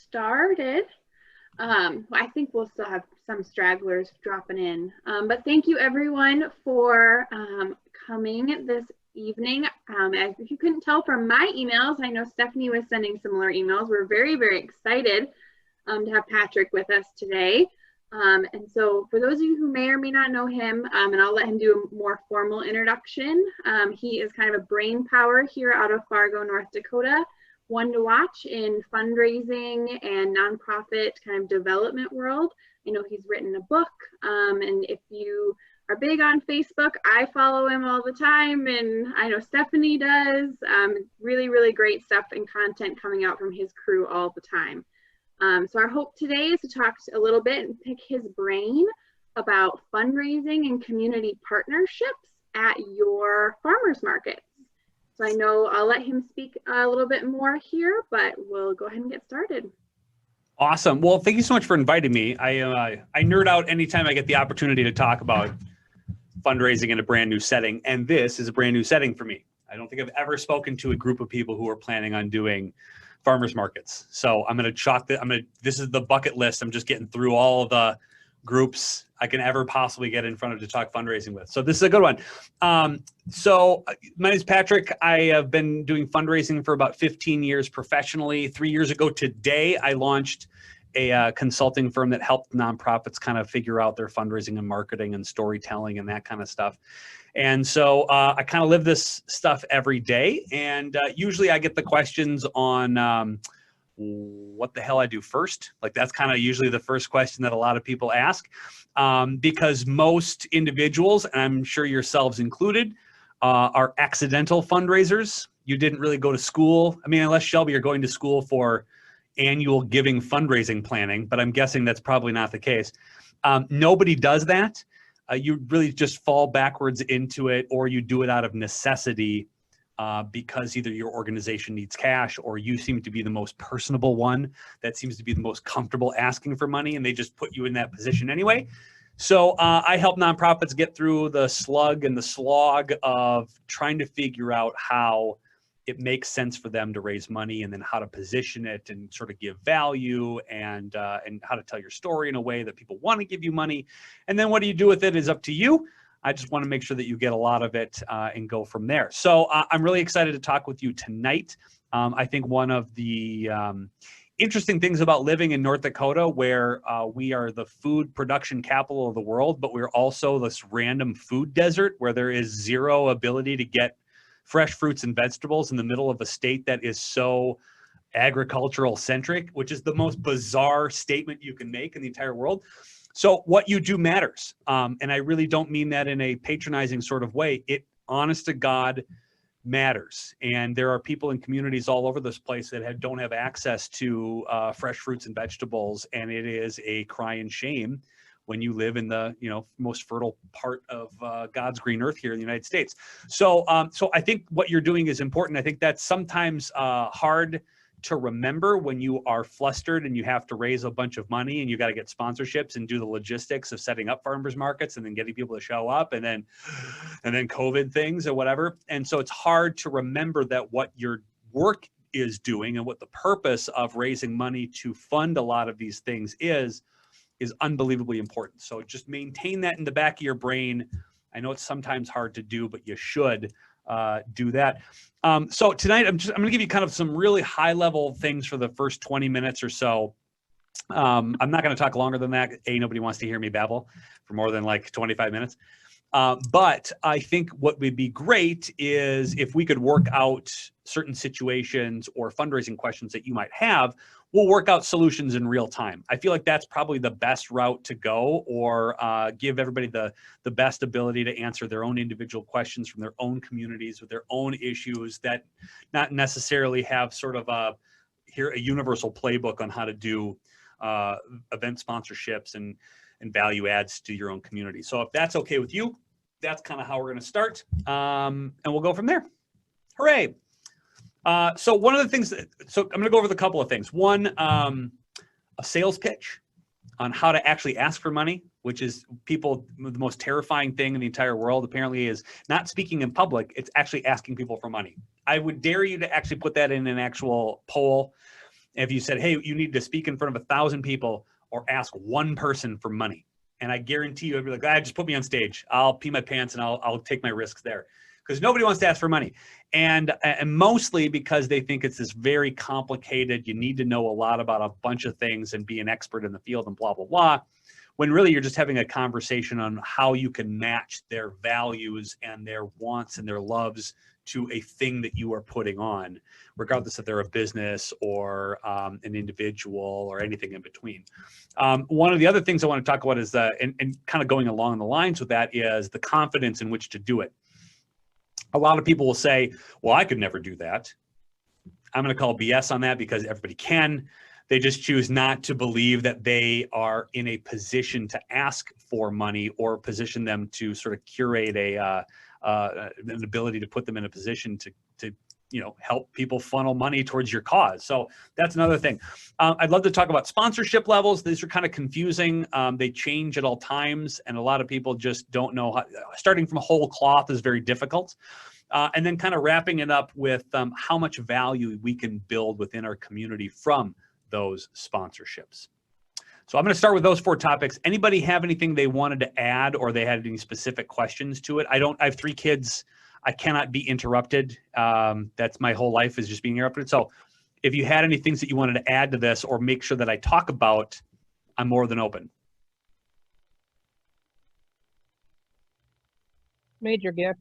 started. I think we'll still have some stragglers dropping in. But thank you everyone for coming this evening. As if you couldn't tell from my emails, I know Stephanie was sending similar emails. We're very, very excited to have Patrick with us today. And so for those of you who may or may not know him, and I'll let him do a more formal introduction, he is kind of a brain power here out of Fargo, North Dakota, one to watch in fundraising and nonprofit kind of development world. I know he's written a book, and if you are big on Facebook, I follow him all the time, and I know Stephanie does. Really, really great stuff and content coming out from his crew all the time. So our hope today is to talk a little bit and pick his brain about fundraising and community partnerships at your farmers markets. So I know I'll let him speak a little bit more here, but we'll go ahead and get started. Awesome. Well, thank you so much for inviting me. I nerd out anytime I get the opportunity to talk about fundraising in a brand new setting, and this is a brand new setting for me. I don't think I've ever spoken to a group of people who are planning on doing farmers markets. So I'm going to chalk this is the bucket list. I'm just getting through all of the groups I can ever possibly get in front of to talk fundraising with. So this is a good one. So my name is Patrick. I have been doing fundraising for about 15 years professionally. 3 years ago today, I launched a consulting firm that helped nonprofits kind of figure out their fundraising and marketing and storytelling and that kind of stuff. And so I kind of live this stuff every day. And usually I get the questions on what the hell I do first. Like that's kind of usually the first question that a lot of people ask, because most individuals, and I'm sure yourselves included, are accidental fundraisers. You didn't really go to school. I mean, unless Shelby, you're going to school for annual giving fundraising planning, but I'm guessing that's probably not the case. Nobody does that. You really just fall backwards into it, or you do it out of necessity because either your organization needs cash or you seem to be the most personable one that seems to be the most comfortable asking for money, and they just put you in that position anyway. So I help nonprofits get through the slug and the slog of trying to figure out how it makes sense for them to raise money, and then how to position it and sort of give value, and how to tell your story in a way that people want to give you money. And then what do you do with it is up to you. I just want to make sure that you get a lot of it and go from there. So I'm really excited to talk with you tonight. I think one of the interesting things about living in North Dakota, where we are the food production capital of the world, but we're also this random food desert where there is zero ability to get fresh fruits and vegetables in the middle of a state that is so agricultural centric, which is the most bizarre statement you can make in the entire world. So what you do matters. And I really don't mean that in a patronizing sort of way. It, honest to God, matters. And there are people in communities all over this place that don't have access to fresh fruits and vegetables. And it is a cry and shame when you live in the most fertile part of God's green earth here in the United States. So I think what you're doing is important. I think that's sometimes hard to remember when you are flustered and you have to raise a bunch of money and you got to get sponsorships and do the logistics of setting up farmers markets and then getting people to show up and then COVID things or whatever. And so it's hard to remember that what your work is doing and what the purpose of raising money to fund a lot of these things is unbelievably important. So just maintain that in the back of your brain. I know it's sometimes hard to do, but you should do that. So tonight, I'm going to give you kind of some really high level things for the first 20 minutes or so. I'm not going to talk longer than that. Nobody wants to hear me babble for more than like 25 minutes. But I think what would be great is if we could work out certain situations or fundraising questions that you might have. We'll work out solutions in real time. I feel like that's probably the best route to go, or give everybody the best ability to answer their own individual questions from their own communities with their own issues that not necessarily have sort of a universal playbook on how to do event sponsorships and value adds to your own community. So if that's okay with you, that's kind of how we're going to start, and we'll go from there. Hooray. So one of the things so I'm going to go over a couple of things. One, a sales pitch on how to actually ask for money, which is the most terrifying thing in the entire world, apparently, is not speaking in public. It's actually asking people for money. I would dare you to actually put that in an actual poll if you said, hey, you need to speak in front of 1,000 people or ask one person for money. And I guarantee you, I'd be like, just put me on stage. I'll pee my pants and I'll take my risks there. Because nobody wants to ask for money. And mostly because they think it's this very complicated, you need to know a lot about a bunch of things and be an expert in the field and blah, blah, blah. When really you're just having a conversation on how you can match their values and their wants and their loves to a thing that you are putting on, regardless if they're a business or an individual or anything in between. One of the other things I want to talk about is, and kind of going along the lines with that, is the confidence in which to do it. A lot of people will say, well, I could never do that. I'm going to call BS on that because everybody can. They just choose not to believe that they are in a position to ask for money or position them to sort of curate an ability to put them in a position to help people funnel money towards your cause. So that's another thing. I'd love to talk about sponsorship levels. These are kind of confusing. They change at all times, and a lot of people just don't know how. Starting from whole cloth is very difficult. And then kind of wrapping it up with how much value we can build within our community from those sponsorships. So I'm going to start with those 4 topics. Anybody have anything they wanted to add, or they had any specific questions to it? I have 3 kids. I cannot be interrupted. That's my whole life, is just being interrupted. So if you had any things that you wanted to add to this or make sure that I talk about, I'm more than open. Major gift.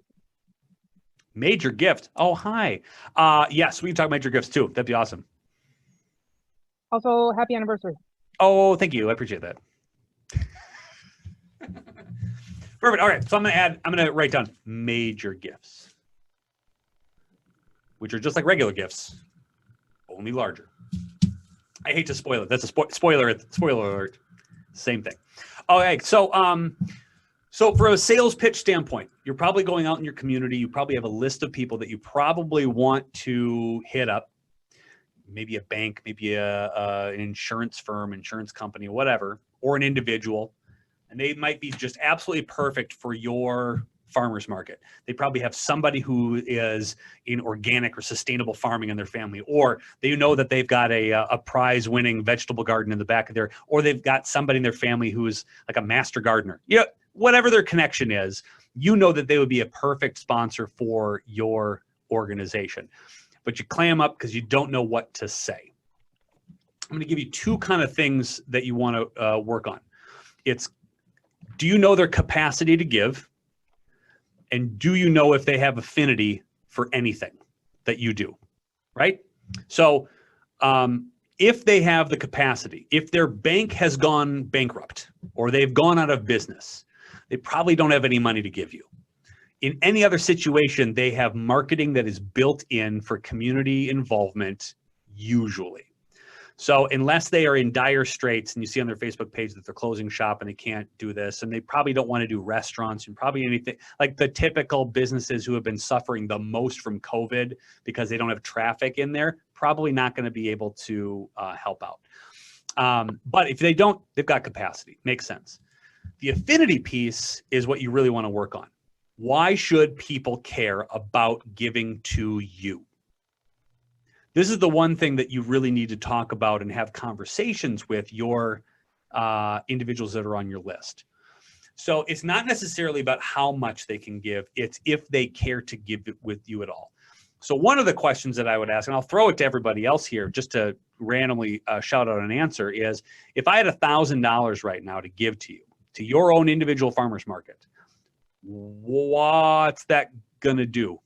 Major gift. Oh, hi. Yes, we can talk major gifts too. That'd be awesome. Also, happy anniversary. Oh, thank you. I appreciate that. Perfect. All right. So I'm going to write down major gifts, which are just like regular gifts, only larger. I hate to spoil it. That's a spoiler alert. Same thing. Okay. So for a sales pitch standpoint, you're probably going out in your community. You probably have a list of people that you probably want to hit up. Maybe a bank, maybe an insurance firm, insurance company, whatever, or an individual. And they might be just absolutely perfect for your farmers market. They probably have somebody who is in organic or sustainable farming in their family, or they know that they've got a prize winning vegetable garden in the back of their, or they've got somebody in their family who's like a master gardener. Whatever their connection is, that they would be a perfect sponsor for your organization. But you clam up because you don't know what to say. I'm going to give you 2 kind of things that you want to work on. It's, do you know their capacity to give? And do you know if they have affinity for anything that you do, right? So if they have the capacity, if their bank has gone bankrupt or they've gone out of business, they probably don't have any money to give you. In any other situation, they have marketing that is built in for community involvement, usually. So unless they are in dire straits and you see on their Facebook page that they're closing shop and they can't do this, and they probably don't want to do restaurants and probably anything like the typical businesses who have been suffering the most from COVID because they don't have traffic in there, probably not going to be able to help out. But if they don't, they've got capacity. Makes sense. The affinity piece is what you really want to work on. Why should people care about giving to you? This is the one thing that you really need to talk about and have conversations with your individuals that are on your list. So it's not necessarily about how much they can give. It's if they care to give it with you at all. So one of the questions that I would ask, and I'll throw it to everybody else here just to randomly shout out an answer, is if I had $1,000 right now to give to you, to your own individual farmers market, what's that gonna do?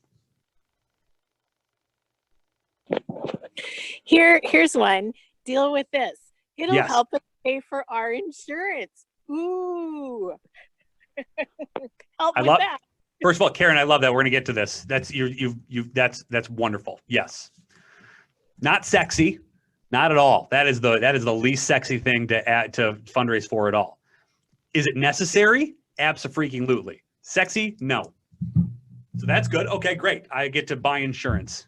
Here's one. Deal with this. It'll Yes. help us pay for our insurance. Ooh. Help with that. First of all, Karen, I love that. We're gonna get to this. That's that's wonderful. Yes. Not sexy, not at all. That is the least sexy thing to add to fundraise for at all. Is it necessary? Abso-freaking-lutely. Sexy? No. So that's good. Okay, great. I get to buy insurance.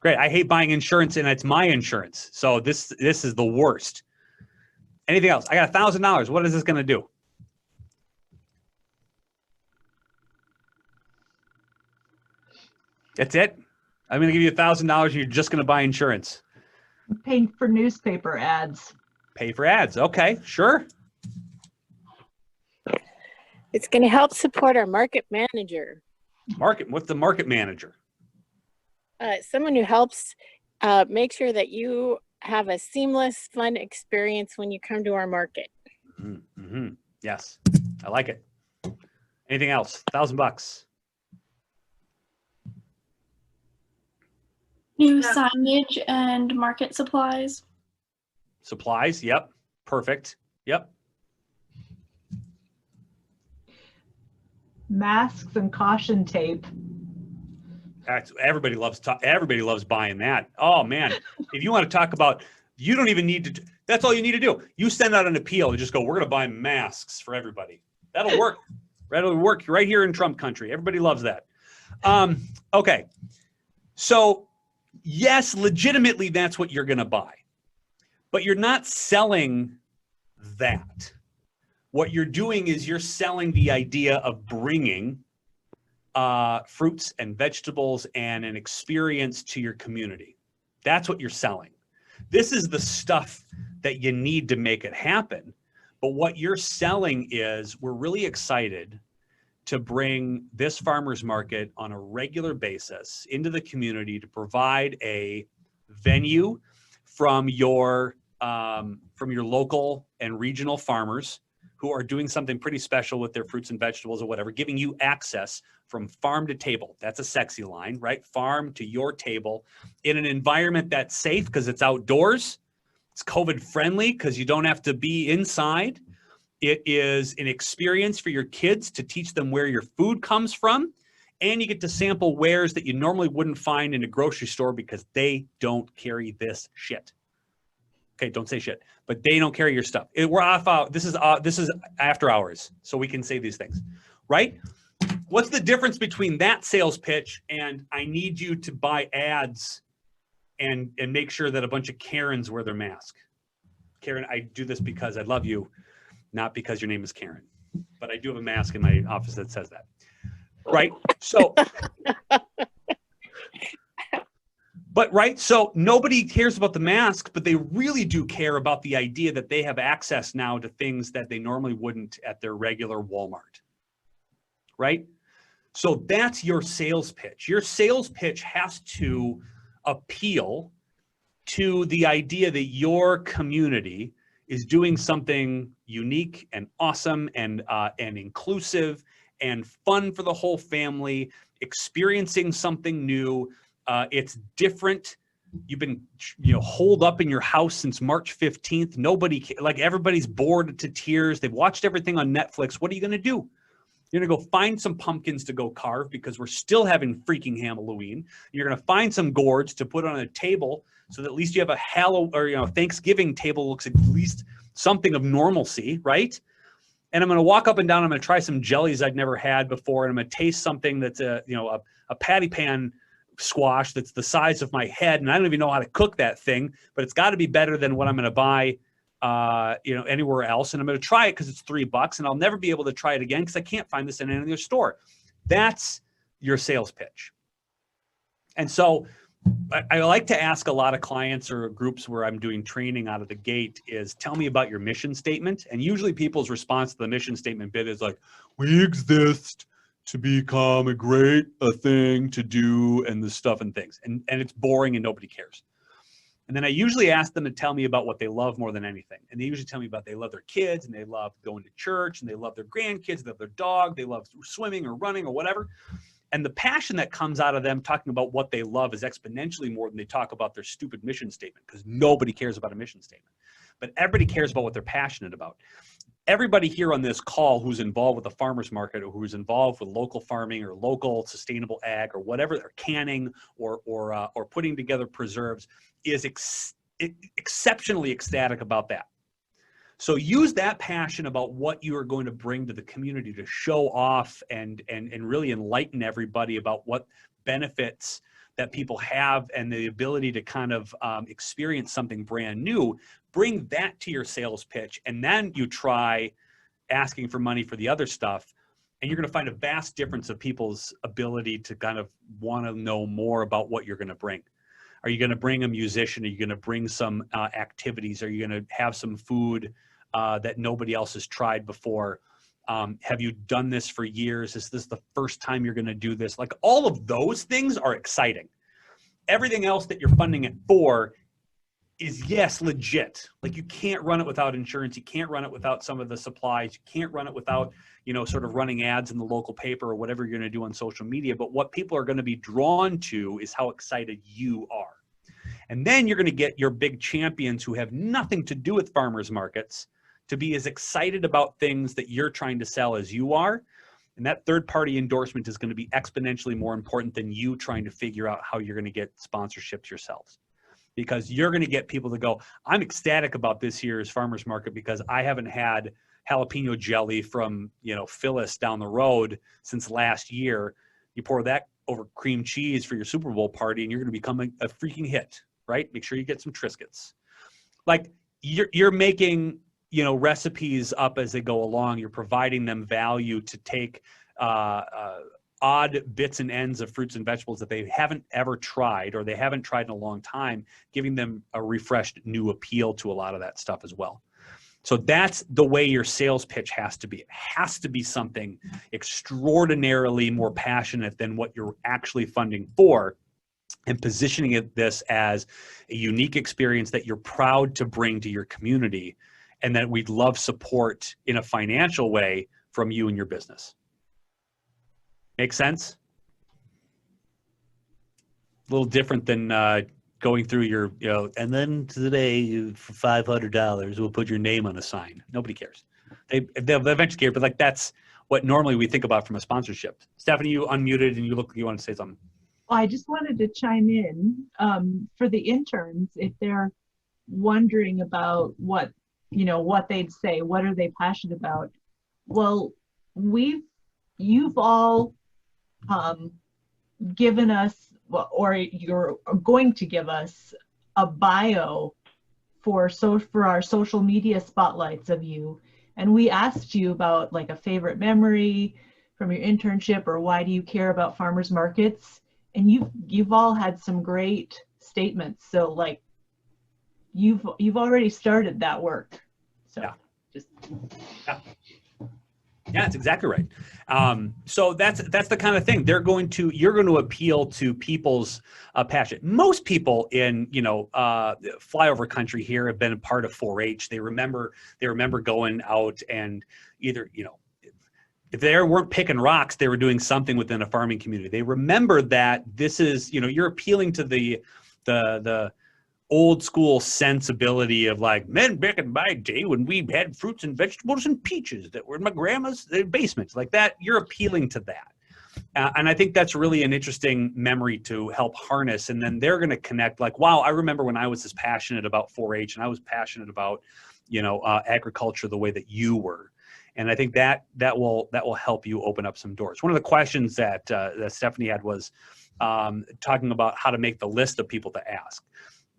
Great. I hate buying insurance and it's my insurance. So this is the worst. Anything else? I got $1,000. What is this going to do? That's it? I'm going to give you $1,000 and you're just going to buy insurance. Paying for newspaper ads. Pay for ads. Okay, sure. It's going to help support our market manager. What's the market manager? Someone who helps make sure that you have a seamless, fun experience when you come to our market. Mm-hmm. Yes, I like it. Anything else? $1,000. New signage and market supplies. Supplies. Yep. Perfect. Yep. Masks and caution tape. Everybody loves buying that. Oh man, if you want to talk about, you don't even need to. That's all you need to do. You send out an appeal and just go, we're going to buy masks for everybody. That'll work. That'll work right here in Trump country. Everybody loves that. Okay. So yes, legitimately, that's what you're going to buy, but you're not selling that. What you're doing is you're selling the idea of bringing fruits and vegetables and an experience to your community. That's what you're selling. This is the stuff that you need to make it happen. But what you're selling is, we're really excited to bring this farmers market on a regular basis into the community to provide a venue from your local and regional farmers who are doing something pretty special with their fruits and vegetables or whatever, giving you access from farm to table. That's a sexy line, right? Farm to your table in an environment that's safe because it's outdoors. It's COVID friendly because you don't have to be inside. It is an experience for your kids to teach them where your food comes from. And you get to sample wares that you normally wouldn't find in a grocery store because they don't carry this shit. Okay, don't say shit, but they don't carry your stuff. We're off. This is after hours, so we can say these things, right? What's the difference between that sales pitch and I need you to buy ads and make sure that a bunch of Karens wear their mask? Karen, I do this because I love you, not because your name is Karen, but I do have a mask in my office that says that, right? So. But right, so nobody cares about the mask, but they really do care about the idea that they have access now to things that they normally wouldn't at their regular Walmart, right? So that's your sales pitch. Your sales pitch has to appeal to the idea that your community is doing something unique and awesome and inclusive and fun for the whole family, experiencing something new. It's different. You've been, holed up in your house since March 15th. Everybody's bored to tears. They've watched everything on Netflix. What are you going to do? You're going to go find some pumpkins to go carve because we're still having freaking Halloween. You're going to find some gourds to put on a table so that at least you have a Thanksgiving table looks at least something of normalcy, right? And I'm going to walk up and down. I'm going to try some jellies I'd never had before, and I'm going to taste something that's a patty pan squash that's the size of my head, and I don't even know how to cook that thing, but it's got to be better than what I'm going to buy anywhere else. And I'm going to try it because it's $3 and I'll never be able to try it again because I can't find this in any other store. That's your sales pitch. And so I like to ask a lot of clients or groups where I'm doing training out of the gate is, tell me about your mission statement. And usually people's response to the mission statement bit is like, we exist to become a great thing to do and the stuff and things. And it's boring and nobody cares. And then I usually ask them to tell me about what they love more than anything. And they usually tell me about they love their kids and they love going to church and they love their grandkids, they love their dog, they love swimming or running or whatever. And the passion that comes out of them talking about what they love is exponentially more than they talk about their stupid mission statement, because nobody cares about a mission statement. But everybody cares about what they're passionate about. Everybody here on this call who's involved with the farmers market or who's involved with local farming or local sustainable ag or whatever, they're canning or putting together preserves is exceptionally ecstatic about that. So use that passion about what you are going to bring to the community to show off and really enlighten everybody about what benefits that people have and the ability to kind of experience something brand new. Bring that to your sales pitch, and then you try asking for money for the other stuff, and you're going to find a vast difference of people's ability to kind of want to know more about what you're going to bring. Are you going to bring a musician? Are you going to bring some activities? Are you going to have some food that nobody else has tried before? Have you done this for years? Is this the first time you're going to do this? Like, all of those things are exciting. Everything else that you're funding it for is, yes, legit. Like, you can't run it without insurance. You can't run it without some of the supplies. You can't run it without, you know, sort of running ads in the local paper or whatever you're going to do on social media. But what people are going to be drawn to is how excited you are. And then you're going to get your big champions who have nothing to do with farmers markets to be as excited about things that you're trying to sell as you are. And that third-party endorsement is going to be exponentially more important than you trying to figure out how you're going to get sponsorships yourselves. Because you're going to get people to go, I'm ecstatic about this year's farmers market because I haven't had jalapeno jelly from, you know, Phyllis down the road since last year. You pour that over cream cheese for your Super Bowl party and you're going to become a freaking hit, right? Make sure you get some Triscuits. Like, you're making, you know, recipes up as they go along. You're providing them value to take odd bits and ends of fruits and vegetables that they haven't ever tried or they haven't tried in a long time, giving them a refreshed new appeal to a lot of that stuff as well. So that's the way your sales pitch has to be. It has to be something extraordinarily more passionate than what you're actually funding for, and positioning this as a unique experience that you're proud to bring to your community and that we'd love support in a financial way from you and your business. Make sense? A little different than going through your, you know, and then today for $500, we'll put your name on a sign. Nobody cares. They'll eventually care, but like, that's what normally we think about from a sponsorship. Stephanie, you unmuted and you look like you want to say something. Well, I just wanted to chime in for the interns, if they're wondering about what, you know, what they'd say, what are they passionate about? Well, you've all given us, or you're going to give us a bio for our social media spotlights of you. And we asked you about like a favorite memory from your internship, or why do you care about farmers markets? And you've all had some great statements. So like, you've already started that work. So yeah. Just Yeah, that's exactly right. So that's the kind of thing you're going to appeal to people's passion. Most people in, you know, flyover country here have been a part of 4-H. They remember going out and either, you know, if they weren't picking rocks, they were doing something within a farming community. They remember that this is, you know, you're appealing to the old school sensibility of like, men back in my day when we had fruits and vegetables and peaches that were in my grandma's basement, like that. You're appealing to that. And I think that's really an interesting memory to help harness. And then they're going to connect like, wow, I remember when I was as passionate about 4-H and I was passionate about, you know, agriculture the way that you were. And I think that will help you open up some doors. One of the questions that Stephanie had was talking about how to make the list of people to ask.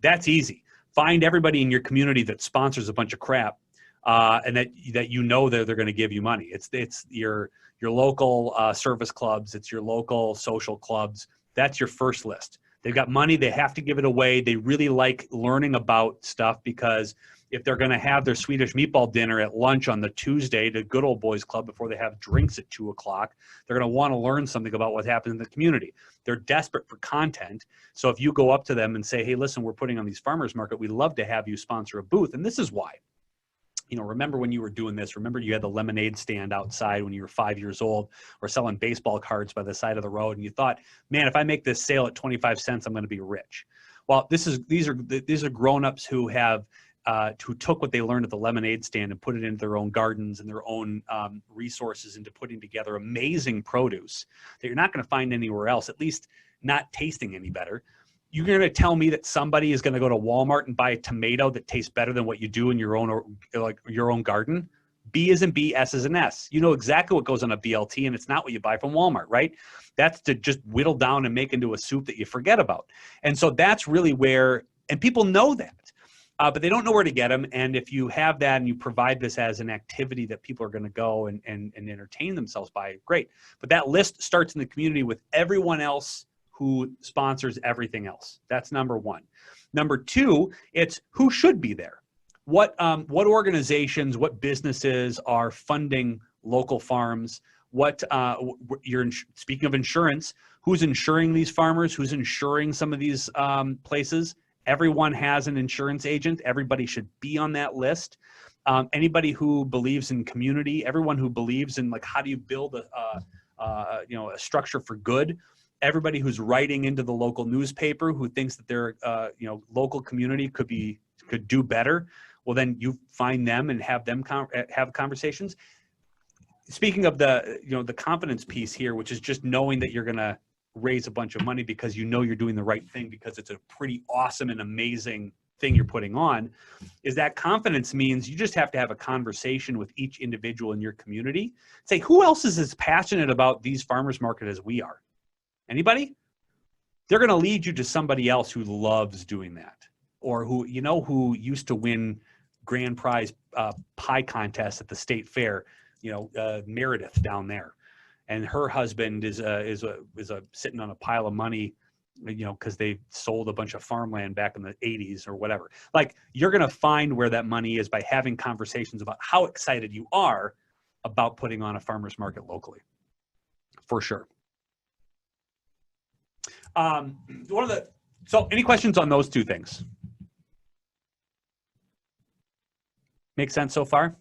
That's easy. Find everybody in your community that sponsors a bunch of crap, and that you know they're going to give you money. It's your local service clubs. It's your local social clubs. That's your first list. They've got money. They have to give it away. They really like learning about stuff because if they're going to have their Swedish meatball dinner at lunch on the Tuesday to Good Old Boys Club before they have drinks at 2 o'clock, they're going to want to learn something about what happens in the community. They're desperate for content. So if you go up to them and say, hey, listen, we're putting on these farmers market. We'd love to have you sponsor a booth. And this is why. You know, remember when you were doing this, remember you had the lemonade stand outside when you were 5 years old, or selling baseball cards by the side of the road. And you thought, man, if I make this sale at 25 cents, I'm going to be rich. Well, these are grownups who have, who took what they learned at the lemonade stand and put it into their own gardens and their own resources into putting together amazing produce that you're not going to find anywhere else, at least not tasting any better. You're going to tell me that somebody is going to go to Walmart and buy a tomato that tastes better than what you do in your own garden? B is in B, S is in S. You know exactly what goes on a BLT, and it's not what you buy from Walmart, right? That's to just whittle down and make into a soup that you forget about. And so that's really where, and people know that. But they don't know where to get them. And if you have that and you provide this as an activity that people are going to go and entertain themselves by, great. But that list starts in the community with everyone else who sponsors everything else. That's number one. Number two, it's who should be there. What organizations, what businesses are funding local farms? Speaking of insurance, who's insuring these farmers? Who's insuring some of these places? Everyone has an insurance agent. Everybody should be on that list. Anybody who believes in community, everyone who believes in like how do you build a structure for good. Everybody who's writing into the local newspaper who thinks that their local community could do better. Well, then you find them and have them have conversations. Speaking of the confidence piece here, which is just knowing that you're going to raise a bunch of money because you know you're doing the right thing because it's a pretty awesome and amazing thing you're putting on, is that confidence means you just have to have a conversation with each individual in your community. Say, who else is as passionate about these farmers market as we are? Anybody? They're going to lead you to somebody else who loves doing that, or who used to win grand prize pie contests at the state fair. Meredith down there, and her husband is sitting on a pile of money, because they sold a bunch of farmland back in the 80s or whatever. Like, you're going to find where that money is by having conversations about how excited you are about putting on a farmer's market locally, for sure. So any questions on those two things? Make sense so far?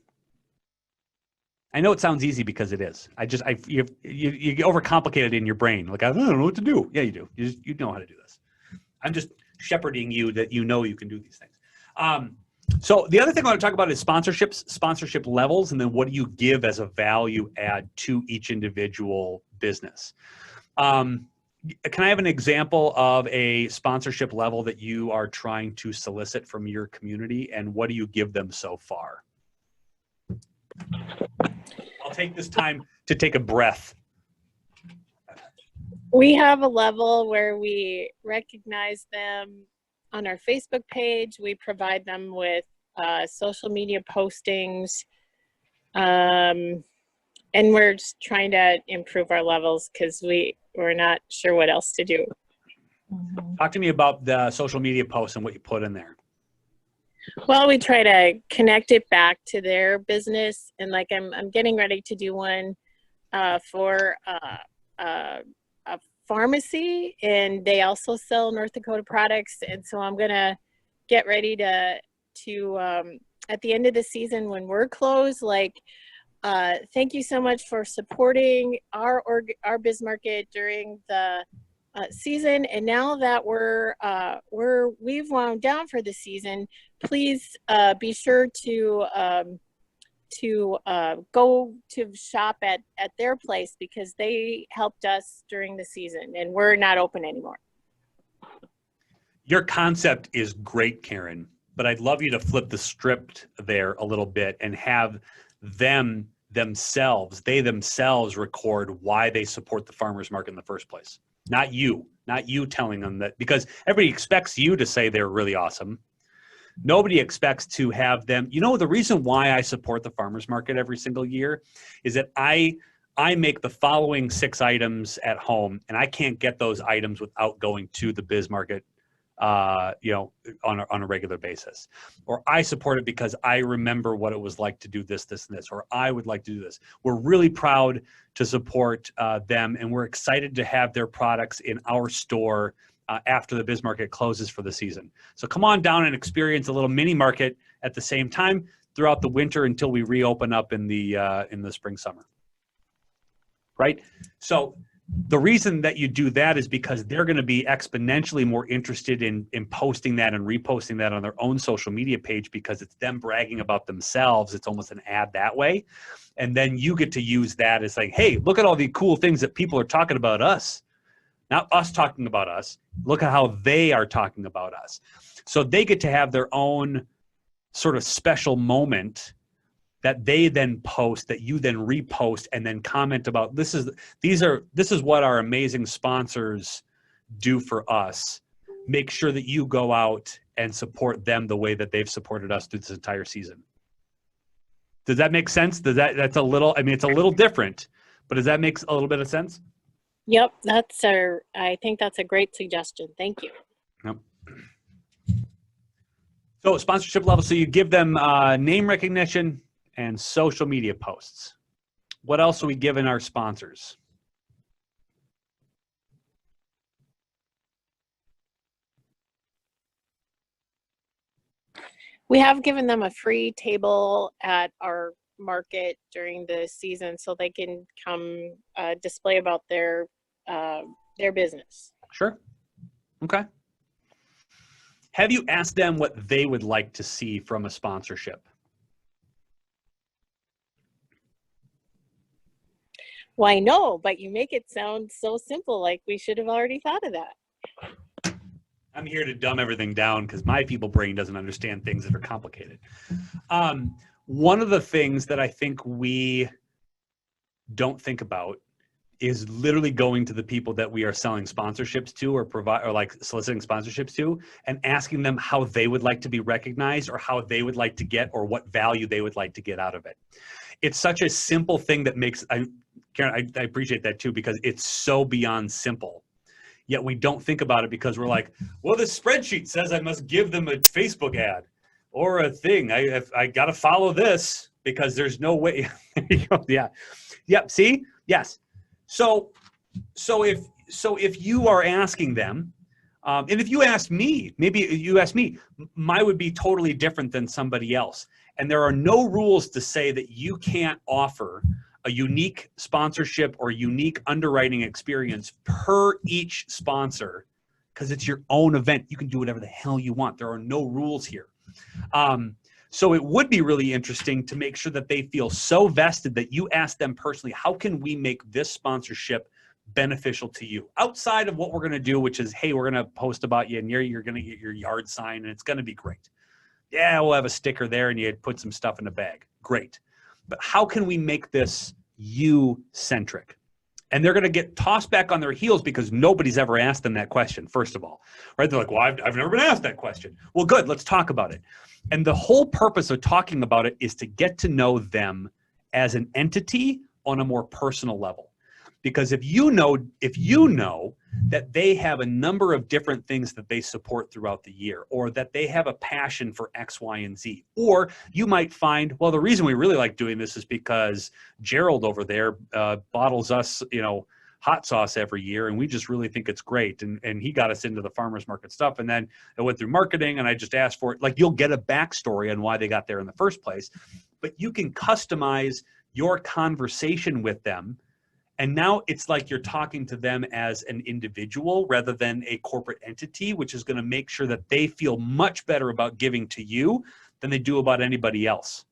I know it sounds easy because it is. You overcomplicate it in your brain. Like, I don't know what to do. Yeah, you do. You know how to do this. I'm just shepherding you that you can do these things. So the other thing I want to talk about is sponsorship levels, and then what do you give as a value add to each individual business. Can I have an example of a sponsorship level that you are trying to solicit from your community, and what do you give them so far? I'll take this time to take a breath. We have a level where we recognize them on our Facebook page. We provide them with social media postings. And we're just trying to improve our levels because we're not sure what else to do. Talk to me about the social media posts and what you put in there. Well, we try to connect it back to their business, and like I'm getting ready to do one for a pharmacy, and they also sell North Dakota products, and so I'm gonna get ready to at the end of the season when we're closed, thank you so much for supporting our biz market during the season, and now that we've wound down for the season, please be sure to go to shop at their place because they helped us during the season and we're not open anymore. Your concept is great, Karen, but I'd love you to flip the script there a little bit and have they themselves record why they support the farmers market in the first place. Not you telling them that, because everybody expects you to say they're really awesome. Nobody expects to have them. The reason why I support the farmers market every single year is that I make the following 6 items at home, and I can't get those items without going to the biz market, on a regular basis. Or I support it because I remember what it was like to do this, and this, or I would like to do this. We're really proud to support them, and we're excited to have their products in our store after the biz market closes for the season. So come on down and experience a little mini market at the same time throughout the winter until we reopen up in the spring, summer. Right? So the reason that you do that is because they're going to be exponentially more interested in posting that and reposting that on their own social media page because it's them bragging about themselves. It's almost an ad that way. And then you get to use that as like, hey, look at all the cool things that people are talking about us. Not us talking about us. Look at how they are talking about us. So they get to have their own sort of special moment that they then post, that you then repost and then comment about. This is what our amazing sponsors do for us. Make sure that you go out and support them the way that they've supported us through this entire season. Does that make sense? That's a little, it's a little different, but does that make a little bit of sense? Yep, I think that's a great suggestion. Thank you. Yep. So sponsorship level, so you give them name recognition and social media posts. What else are we giving our sponsors? We have given them a free table at our market during the season so they can come display about their business. Sure. Okay. Have you asked them what they would like to see from a sponsorship? Well, I know, but you make it sound so simple, like we should have already thought of that. I'm here to dumb everything down because my people brain doesn't understand things that are complicated. One of the things that I think we don't think about is literally going to the people that we are selling sponsorships to or like soliciting sponsorships to and asking them how they would like to be recognized or how they would like to get or what value they would like to get out of it. It's such a simple thing that makes, Karen, I appreciate that too, because it's so beyond simple. Yet we don't think about it because we're like, well, the spreadsheet says I must give them a Facebook ad or a thing. I got to follow this because there's no way. Yeah. Yep. See? Yes. So if you are asking them, and if you ask me, maybe you ask me, mine would be totally different than somebody else. And there are no rules to say that you can't offer a unique sponsorship or unique underwriting experience per each sponsor because it's your own event. You can do whatever the hell you want. There are no rules here. So it would be really interesting to make sure that they feel so vested that you ask them personally, how can we make this sponsorship beneficial to you outside of what we're going to do, which is, hey, we're going to post about you and you're going to get your yard sign and it's going to be great. Yeah, we'll have a sticker there and you put some stuff in a bag. Great. But how can we make this you-centric? And they're going to get tossed back on their heels because nobody's ever asked them that question, first of all. Right? They're like, well, I've never been asked that question. Well, good. Let's talk about it. And the whole purpose of talking about it is to get to know them as an entity on a more personal level. Because if you know that they have a number of different things that they support throughout the year, or that they have a passion for X, Y, and Z, or you might find, well, the reason we really like doing this is because Gerald over there bottles us, hot sauce every year, and we just really think it's great. And he got us into the farmers market stuff, and then it went through marketing, and I just asked for it. Like, you'll get a backstory on why they got there in the first place, but you can customize your conversation with them. And now it's like you're talking to them as an individual rather than a corporate entity, which is going to make sure that they feel much better about giving to you than they do about anybody else.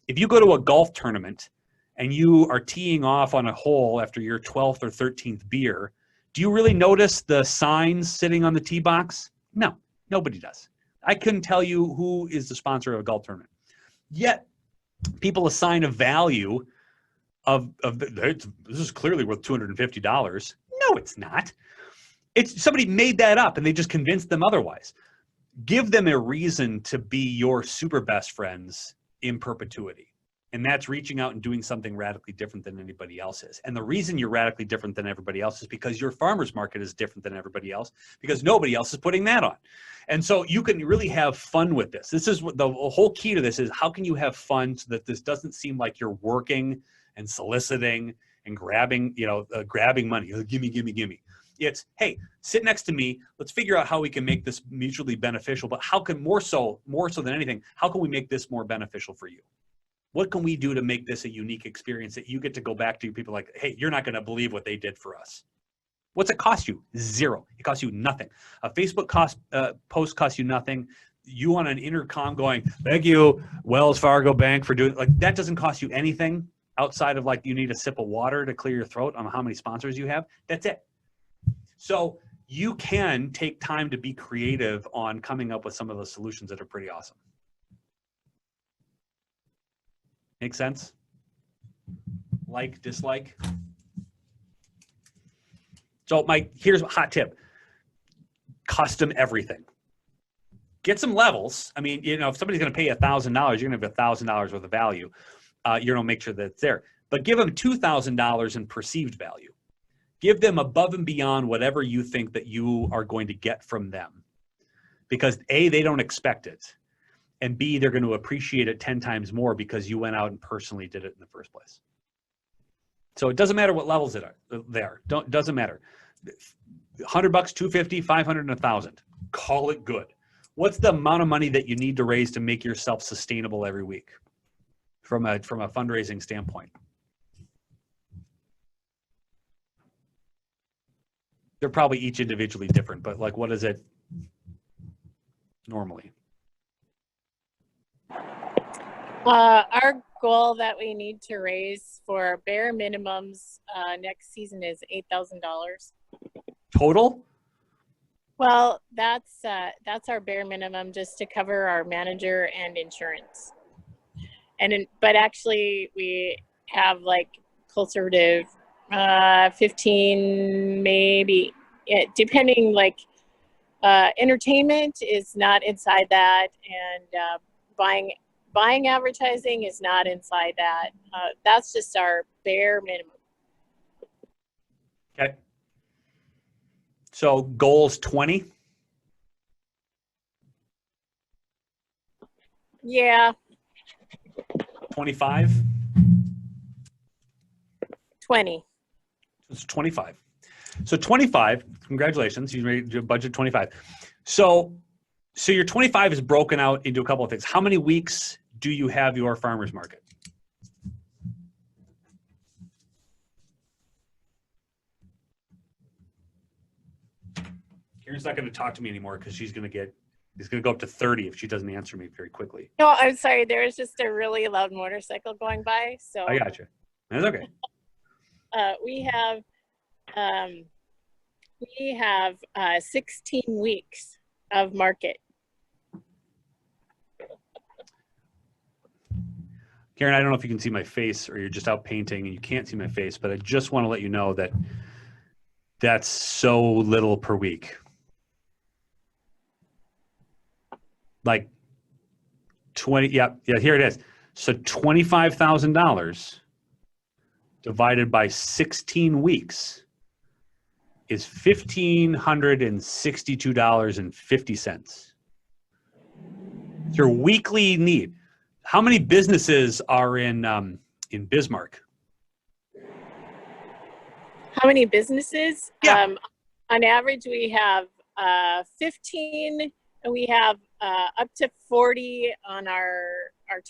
If you go to a golf tournament and you are teeing off on a hole after your 12th or 13th beer, do you really notice the signs sitting on the tee box? No, nobody does. I couldn't tell you who is the sponsor of a golf tournament. Yet people assign a value of this is clearly worth $250. No, it's not. It's somebody made that up and they just convinced them otherwise. Give them a reason to be your super best friends in perpetuity. And that's reaching out and doing something radically different than anybody else is. And the reason you're radically different than everybody else is because your farmer's market is different than everybody else because nobody else is putting that on. And so you can really have fun with this. This is what the whole key to this is. How can you have fun so that this doesn't seem like you're working and soliciting and grabbing money? Gimme. It's, hey, sit next to me. Let's figure out how we can make this mutually beneficial. But how can more so than anything, how can we make this more beneficial for you? What can we do to make this a unique experience that you get to go back to people like, hey, you're not going to believe what they did for us. What's it cost you? Zero. It costs you nothing. A Facebook post costs you nothing. You on an intercom going, thank you, Wells Fargo Bank, for doing, like, that doesn't cost you anything outside of, like, you need a sip of water to clear your throat on how many sponsors you have. That's it. So you can take time to be creative on coming up with some of those solutions that are pretty awesome. Make sense? Like, dislike? So Mike, here's a hot tip. Custom everything. Get some levels. I mean, if somebody's going to pay $1,000, you're going to have $1,000 worth of value. You're going to make sure that it's there. But give them $2,000 in perceived value. Give them above and beyond whatever you think that you are going to get from them. Because A, they don't expect it. And B, they're going to appreciate it 10 times more because you went out and personally did it in the first place. So it doesn't matter what levels they are. Doesn't matter. $100, $250, $500, and $1,000. Call it good. What's the amount of money that you need to raise to make yourself sustainable every week from a fundraising standpoint? They're probably each individually different, but like, what is it normally? Our goal that we need to raise for bare minimums next season is $8,000 Total? Well, that's our bare minimum just to cover our manager and insurance. But actually we have like closer to 15 maybe, depending, like entertainment is not inside that, and buying advertising is not inside that. That's just our bare minimum. Okay. So goals 20? Yeah. 25? 20. It's 25. So 25, congratulations, you made your budget 25. So your 25 is broken out into a couple of things. How many weeks do you have your farmers market? Karen's not going to talk to me anymore because it's going to go up to 30 if she doesn't answer me very quickly. No, I'm sorry. There was just a really loud motorcycle going by. So I got you. That's okay. We have 16 weeks of market. Karen, I don't know if you can see my face or you're just out painting and you can't see my face, but I just want to let you know that that's so little per week. Like 20, yeah, here it is. So $25,000 divided by 16 weeks is $1,562.50. It's your weekly need. How many businesses are in Bismarck? How many businesses? Yeah. On average, we have 15, and we have up to 40 on our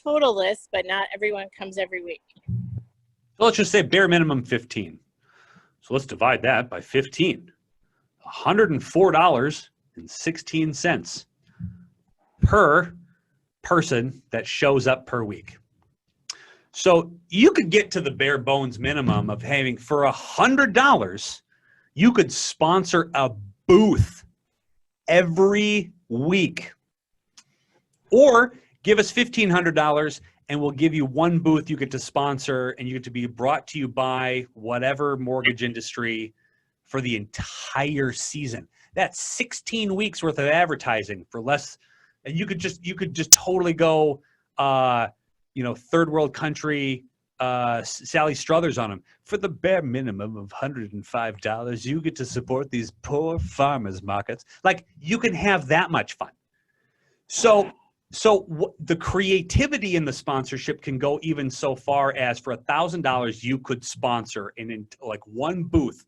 total list, but not everyone comes every week. So let's just say bare minimum 15. So let's divide that by 15. $104.16 per person that shows up per week. So you could get to the bare bones minimum of having, for $100, you could sponsor a booth every week. Or give us $1,500 and we'll give you one booth you get to sponsor, and you get to be brought to you by whatever mortgage industry for the entire season. That's 16 weeks worth of advertising for less. And you could just totally go, third world country, Sally Struthers on them. For the bare minimum of $105, you get to support these poor farmers markets. Like, you can have that much fun. So the creativity in the sponsorship can go even so far as for $1,000, you could sponsor in like one booth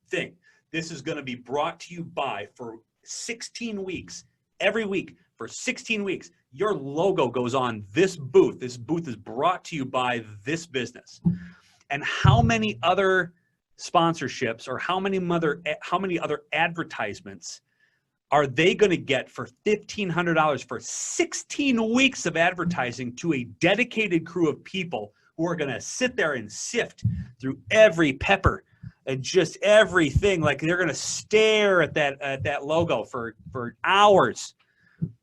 thing. This is going to be brought to you by for 16 weeks, every week for 16 weeks. Your logo goes on this booth. This booth is brought to you by this business. And how many other sponsorships or how many other advertisements are they going to get for $1,500 for 16 weeks of advertising to a dedicated crew of people who are going to sit there and sift through every pepper and just everything? Like, they're going to stare at that logo for hours.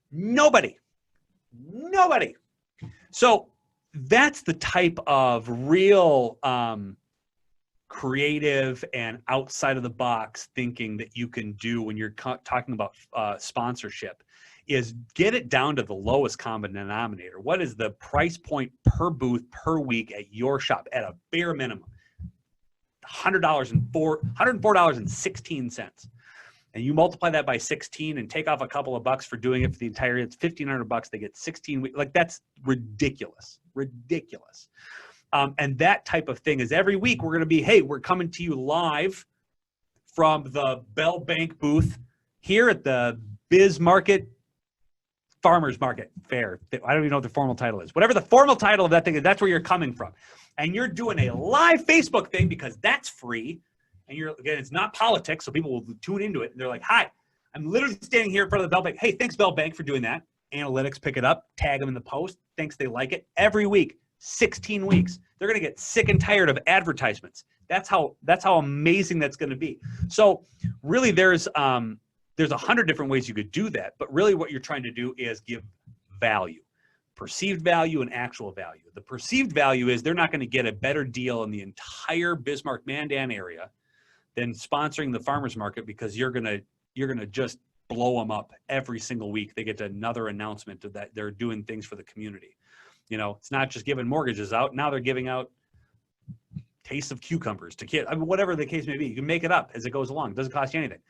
Nobody. So that's the type of real creative and outside of the box thinking that you can do when you're talking about sponsorship, is get it down to the lowest common denominator. What is the price point per booth per week at your shop at a bare minimum? $104.16. And you multiply that by 16 and take off a couple of bucks for doing it for the entire year. It's $1,500. They get 16 weeks. Like, that's ridiculous, ridiculous. And that type of thing is every week we're going to be, hey, we're coming to you live from the Bell Bank booth here at the Farmers Market Fair. I don't even know what the formal title is. Whatever the formal title of that thing is, that's where you're coming from. And you're doing a live Facebook thing because that's free. And again, it's not politics, so people will tune into it. And they're like, hi, I'm literally standing here in front of the Bell Bank. Hey, thanks, Bell Bank, for doing that. Analytics pick it up, tag them in the post. Thanks, they like it. Every week, 16 weeks. They're going to get sick and tired of advertisements. That's how amazing that's going to be. So really, there's 100 different ways you could do that. But really what you're trying to do is give value. Perceived value and actual value. The perceived value is they're not going to get a better deal in the entire Bismarck-Mandan area than sponsoring the farmers market, because you're gonna just blow them up every single week. They get another announcement of that they're doing things for the community. You know, it's not just giving mortgages out. Now they're giving out tastes of cucumbers to kids. I mean, whatever the case may be, you can make it up as it goes along. It doesn't cost you anything.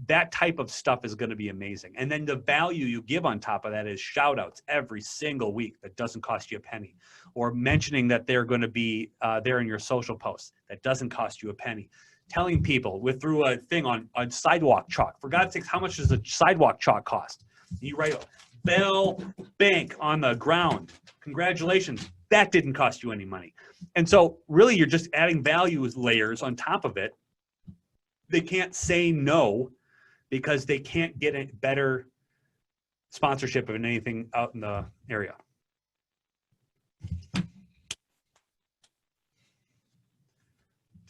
That type of stuff is going to be amazing. And then the value you give on top of that is shout outs every single week that doesn't cost you a penny, or mentioning that they're going to be there in your social posts that doesn't cost you a penny. Telling people through a thing on sidewalk chalk. For God's sakes, how much does a sidewalk chalk cost? You write Bell Bank on the ground. Congratulations. That didn't cost you any money. And so really you're just adding value layers on top of it. They can't say no because they can't get a better sponsorship of anything out in the area.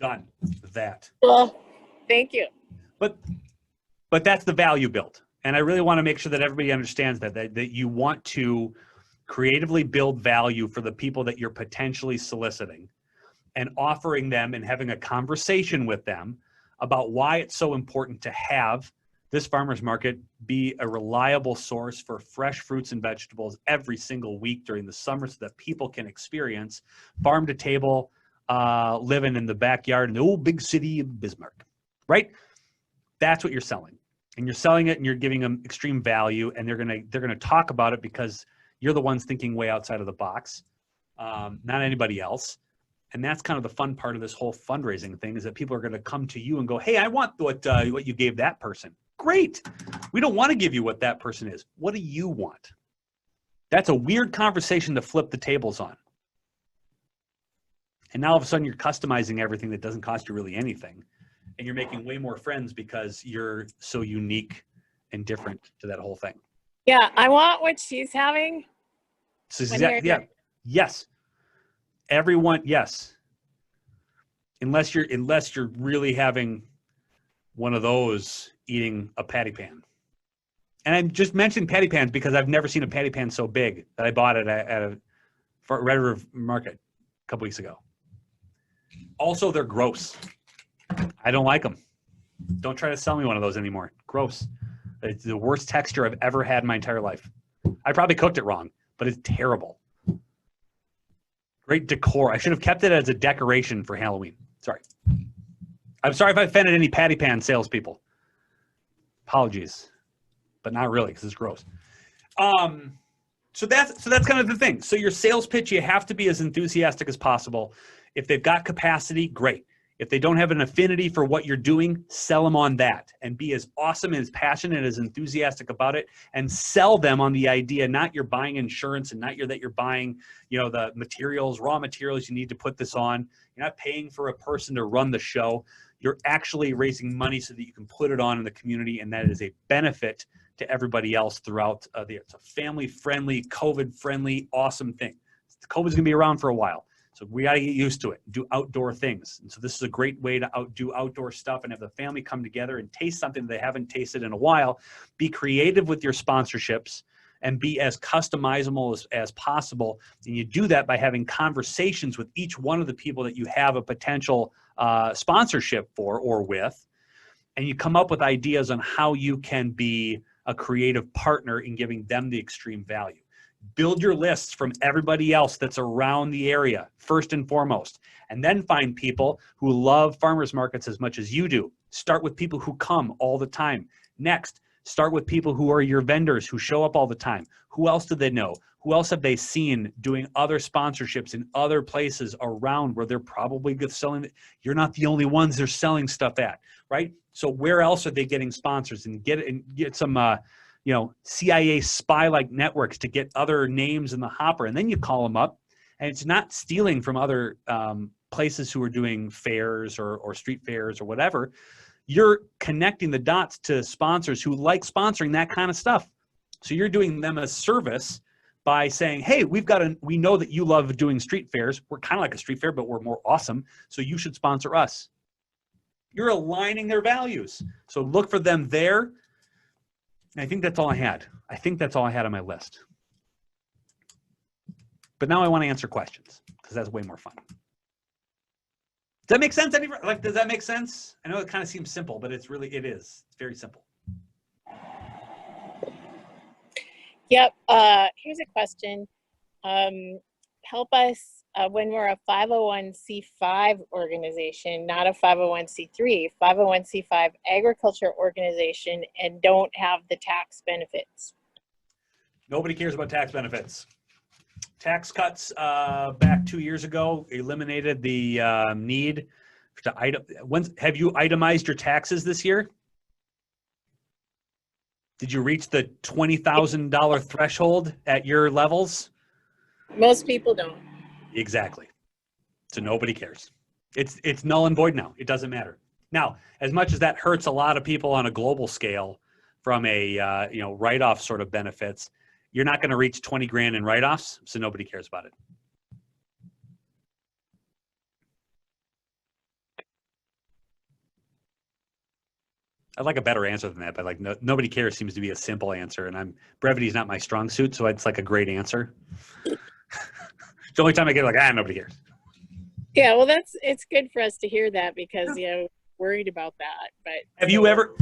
Done with that. Well, thank you. But that's the value build. And I really want to make sure that everybody understands that you want to creatively build value for the people that you're potentially soliciting, and offering them and having a conversation with them about why it's so important to have this farmers market be a reliable source for fresh fruits and vegetables every single week during the summer, so that people can experience farm to table living in the backyard in the old big city of Bismarck, right? That's what you're selling. And you're selling it and you're giving them extreme value, and they're gonna talk about it because you're the ones thinking way outside of the box, not anybody else. And that's kind of the fun part of this whole fundraising thing, is that people are going to come to you and go, hey, I want what you gave that person. Great. We don't want to give you what that person is. What do you want? That's a weird conversation to flip the tables on. And now all of a sudden you're customizing everything that doesn't cost you really anything. And you're making way more friends because you're so unique and different to that whole thing. Yeah, I want what she's having. So yeah. Yes. Everyone, yes. Unless you're really having one of those eating a patty pan. And I'm just mentioning patty pans because I've never seen a patty pan so big that I bought it at a Red River Market a couple weeks ago. Also, they're gross. I don't like them. Don't try to sell me one of those anymore. Gross. It's the worst texture I've ever had in my entire life. I probably cooked it wrong, but it's terrible. Great decor. I should have kept it as a decoration for Halloween. Sorry. I'm sorry if I offended any patty pan salespeople. Apologies, but not really, because it's gross. So that's kind of the thing. So your sales pitch, you have to be as enthusiastic as possible. If they've got capacity, great. If they don't have an affinity for what you're doing, sell them on that, and be as awesome and as passionate, as enthusiastic about it, and sell them on the idea, not you're buying insurance and not that you're buying, the materials, raw materials you need to put this on. You're not paying for a person to run the show. You're actually raising money so that you can put it on in the community, and that is a benefit to everybody else throughout it's a family-friendly, COVID-friendly, awesome thing. COVID's gonna be around for a while. So we got to get used to it, do outdoor things. And so this is a great way to do outdoor stuff and have the family come together and taste something they haven't tasted in a while. Be creative with your sponsorships and be as customizable as possible. And you do that by having conversations with each one of the people that you have a potential sponsorship for or with. And you come up with ideas on how you can be a creative partner in giving them the extreme value. Build your lists from everybody else that's around the area, first and foremost. And then find people who love farmers markets as much as you do. Start with people who come all the time. Next, start with people who are your vendors, who show up all the time. Who else do they know? Who else have they seen doing other sponsorships in other places around where they're probably selling? You're not the only ones they're selling stuff at, right? So where else are they getting sponsors? And get some CIA spy-like networks to get other names in the hopper. And then you call them up. And it's not stealing from other places who are doing fairs or street fairs or whatever. You're connecting the dots to sponsors who like sponsoring that kind of stuff. So you're doing them a service by saying, hey, we know that you love doing street fairs. We're kind of like a street fair, but we're more awesome. So you should sponsor us. You're aligning their values. So look for them there. And I think that's all I had. I think that's all I had on my list. But now I want to answer questions because that's way more fun. Does that make sense? Does that make sense? I know it kind of seems simple, but it is. It's very simple. Yep. Here's a question. Help us when we're a 501c5 organization, not a 501c3, 501c5 agriculture organization, and don't have the tax benefits. Nobody cares about tax benefits. Tax cuts back 2 years ago eliminated the need to have you itemized your taxes this year? Did you reach the $20,000 threshold at your levels? Most people don't. Exactly. So nobody cares. It's null and void now. It doesn't matter. Now, as much as that hurts a lot of people on a global scale from a write-off sort of benefits, you're not going to reach 20 grand in write-offs, so nobody cares about it. I'd like a better answer than that, but nobody cares seems to be a simple answer, and brevity is not my strong suit, so it's like a great answer. It's the only time I get nobody cares. Yeah, well, it's good for us to hear that because worried about that. But have you ever?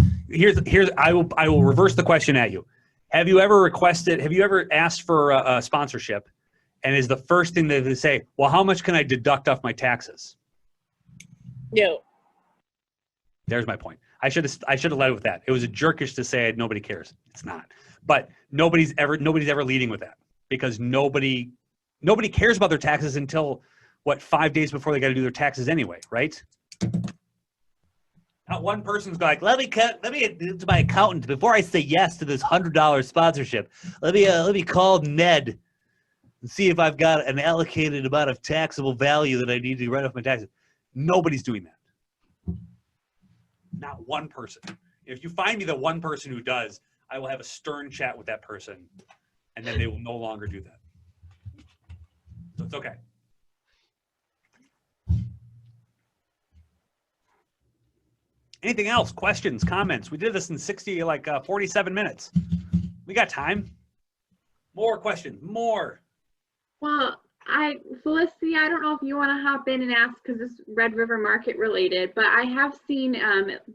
I will reverse the question at you. Have you ever asked for a sponsorship, and is the first thing that they say, well, how much can I deduct off my taxes? No. There's my point. I should have led with that. It was a jerkish to say nobody cares. It's not. But nobody's ever leading with that because nobody cares about their taxes until 5 days before they got to do their taxes anyway, right? Not one person's like, let me to my accountant before I say yes to this $100 sponsorship. Let me call Ned and see if I've got an allocated amount of taxable value that I need to write off my taxes. Nobody's doing that. Not one person. If you find me the one person who does, I will have a stern chat with that person, and then they will no longer do that. So it's okay. Anything else? Questions, comments? We did this in 47 minutes. We got time. More questions, more. Well, Felicity, I don't know if you want to hop in and ask because it's Red River Market related, but I have seen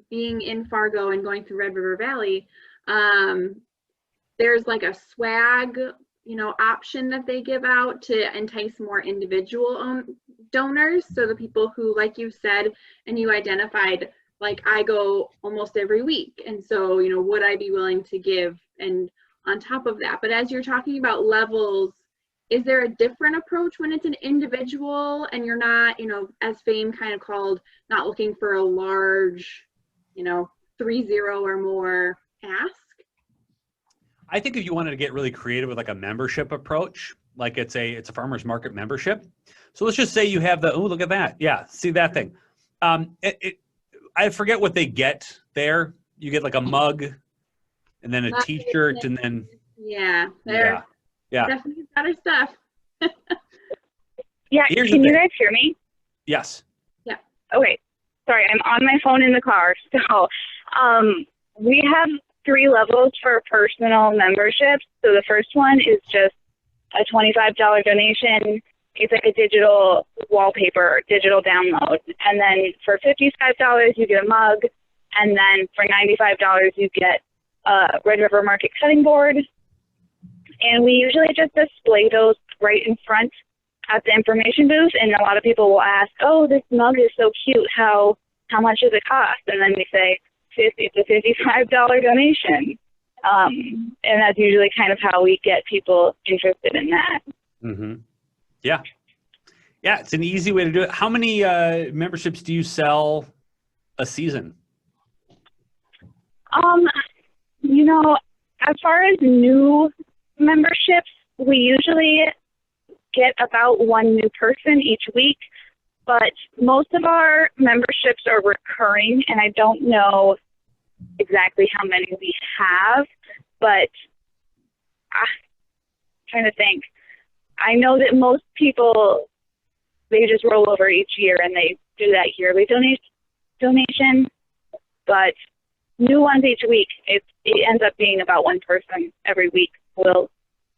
being in Fargo and going through Red River Valley, there's like a swag, option that they give out to entice more individual donors. So the people who, like you said, and you identified, I go almost every week. And so, would I be willing to give? And on top of that, but as you're talking about levels, is there a different approach when it's an individual and you're not, as Fame kind of called, not looking for a large, 30 or more ask? I think if you wanted to get really creative with a membership approach, it's a farmers market membership. So let's just say you have look at that. Yeah, see that thing. I forget what they get there. You get a mug and then a t-shirt and then. Yeah. Yeah. Definitely better stuff. Yeah. Can you guys hear me? Yes. Yeah. Okay. Sorry, I'm on my phone in the car. So we have 3 levels for personal memberships. So the first one is just a $25 donation. It's like a digital wallpaper, digital download. And then for $55, you get a mug. And then for $95, you get a Red River Market cutting board. And we usually just display those right in front at the information booth, and a lot of people will ask, oh, this mug is so cute, how much does it cost? And then we say $50 to $55 donation. And that's usually kind of how we get people interested in that. Mm-hmm. Yeah. Yeah, it's an easy way to do it. How many memberships do you sell a season? You know, as far as new memberships, we usually get about one new person each week, but most of our memberships are recurring, and I don't know exactly how many we have, but I'm trying to think. I know that most people, they just roll over each year and they do that yearly donation, but new ones each week, it ends up being about one person every week will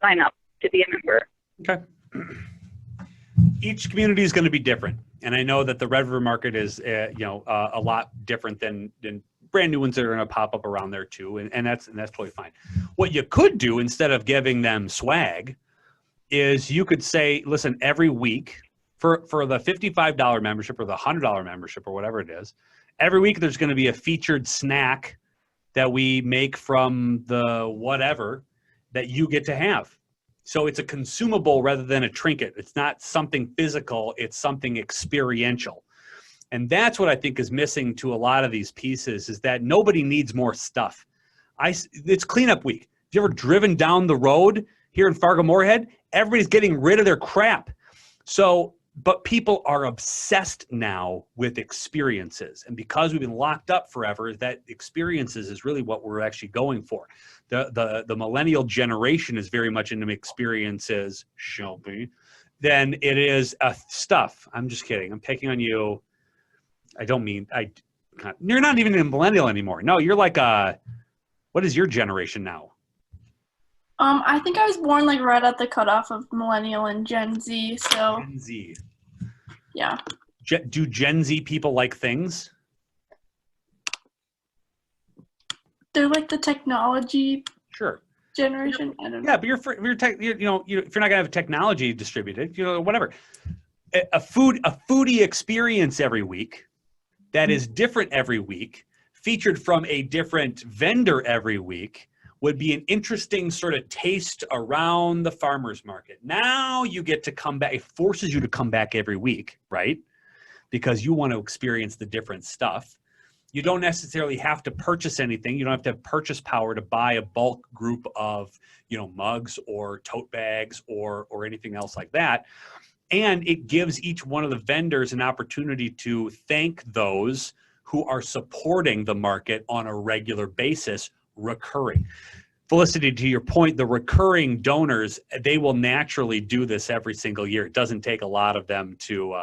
sign up to be a member. Okay. Each community is going to be different, and I know that the Red River Market is, a lot different than brand new ones that are going to pop up around there too, and that's totally fine. What you could do instead of giving them swag is you could say, listen, every week for the $55 membership or the $100 membership or whatever it is, every week there's going to be a featured snack that we make from the whatever that you get to have. So it's a consumable rather than a trinket. It's not something physical, it's something experiential. And that's what I think is missing to a lot of these pieces, is that nobody needs more stuff. It's cleanup week. Have you ever driven down the road here in Fargo-Moorhead? Everybody's getting rid of their crap. So, but people are obsessed now with experiences. And because we've been locked up forever, that experiences is really what we're actually going for. The millennial generation is very much into experiences, Shelby, than it is stuff. I'm just kidding. I'm picking on you. I don't mean, you're not even a millennial anymore. No, you're like what is your generation now? I think I was born like right at the cutoff of millennial and Gen Z. So Gen Z. Yeah. Do Gen Z people like things? They're like the technology Sure. generation. I don't know. Yeah, but if you're not gonna have technology distributed, whatever. A foodie experience every week that is different every week, featured from a different vendor every week, would be an interesting sort of taste around the farmers market. Now you get to come back. It forces you to come back every week, right? Because you want to experience the different stuff. You don't necessarily have to purchase anything. You don't have to have purchase power to buy a bulk group of, mugs or tote bags or anything else like that. And it gives each one of the vendors an opportunity to thank those who are supporting the market on a regular basis, recurring. Felicity, to your point, the recurring donors, they will naturally do this every single year. It doesn't take a lot of them to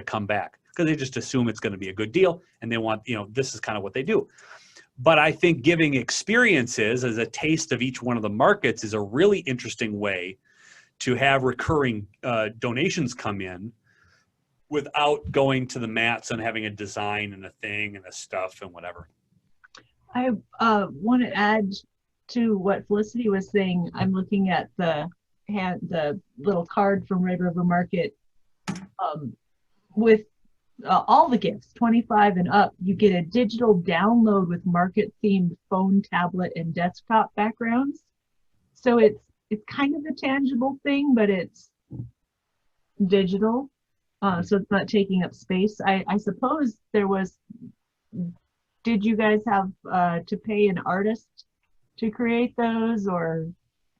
come back because they just assume it's going to be a good deal and they want, this is kind of what they do. But I think giving experiences as a taste of each one of the markets is a really interesting way to have recurring donations come in without going to the mats and having a design and a thing and a stuff and whatever. I want to add to what Felicity was saying. I'm looking at the little card from Red River Market with all the gifts, 25 and up. You get a digital download with market-themed phone, tablet, and desktop backgrounds. So it's kind of a tangible thing, but it's digital, so it's not taking up space. I suppose there was. Did you guys have to pay an artist to create those, or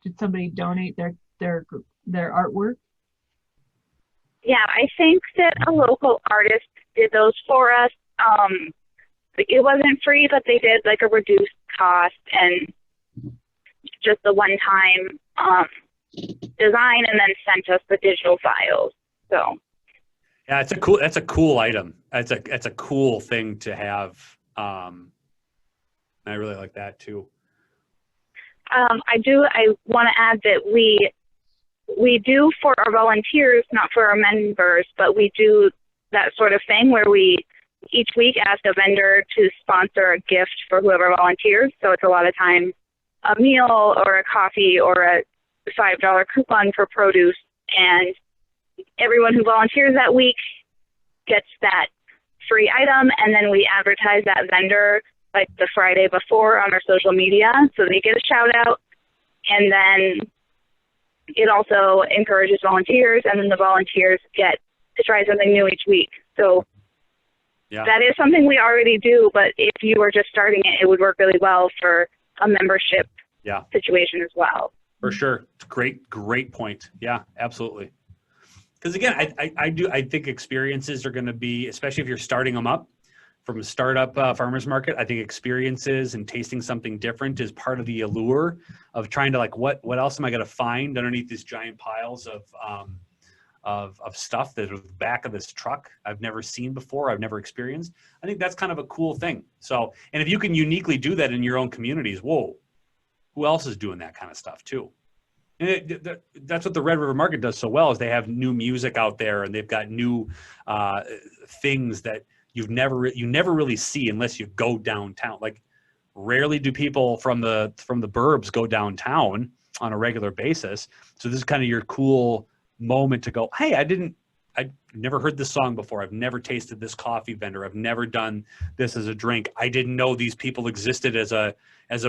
did somebody donate their artwork? Yeah, I think that a local artist did those for us. It wasn't free, but they did like a reduced cost and just a one-time design, and then sent us the digital files. So. Yeah, that's a cool item. That's a cool thing to have. I really like that too. I want to add that we do for our volunteers, not for our members, but we do that sort of thing where we each week ask a vendor to sponsor a gift for whoever volunteers. So it's a lot of times a meal or a coffee or $5 coupon for produce, and everyone who volunteers that week gets that free item, and then we advertise that vendor like the Friday before on our social media, so they get a shout out, and then it also encourages volunteers, and then the volunteers get to try something new each week. So Yeah. that is something we already do, but if you were just starting it, it would work really well for a membership situation as well. For sure. Great point. Yeah, absolutely. Because again, I think experiences are going to be, especially if you're starting them up from a startup farmers market, I think experiences and tasting something different is part of the allure of trying to like, what else am I going to find underneath these giant piles of stuff that are the back of this truck I've never seen before, I've never experienced. I think that's kind of a cool thing. So, and if you can uniquely do that in your own communities, whoa, who else is doing that kind of stuff too? And that's what the Red River Market does so well, is they have new music out there, and they've got new things that you never really see unless you go downtown. Like, rarely do people from the burbs go downtown on a regular basis. So this is kind of your cool moment to go, hey, I've never heard this song before. I've never tasted this coffee vendor. I've never done this as a drink. I didn't know these people existed as a